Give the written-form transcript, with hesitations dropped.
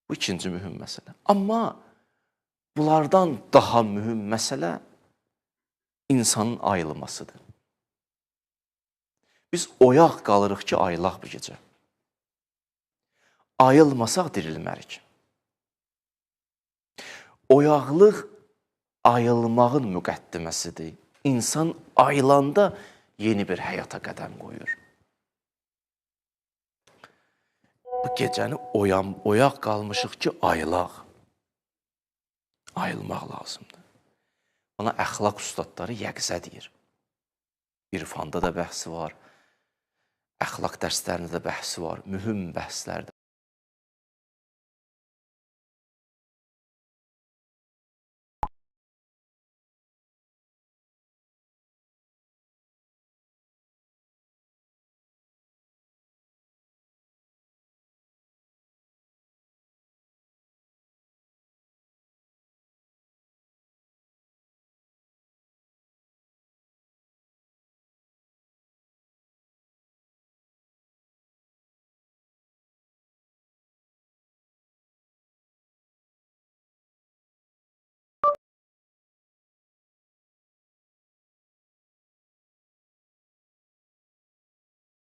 Bu ikinci mühüm məsələ. Amma bunlardan daha mühüm məsələ insanın ayılmasıdır. Biz oyaq qalırıq ki, ayılaq bu gecə. Ayılmasaq dirilmərik. Oyaqlıq ayılmağın müqəddiməsidir. İnsan ayılanda yeni bir həyata qədəm qoyur. Bu gecəni oyaq qalmışıq ki, ayılaq. Ayılmaq lazımdır. Buna əxlaq ustadları yəqzə deyir. İrfanda da bəhsi var, əxlaq dərslərində də bəhsi var, mühüm bəhslərdir.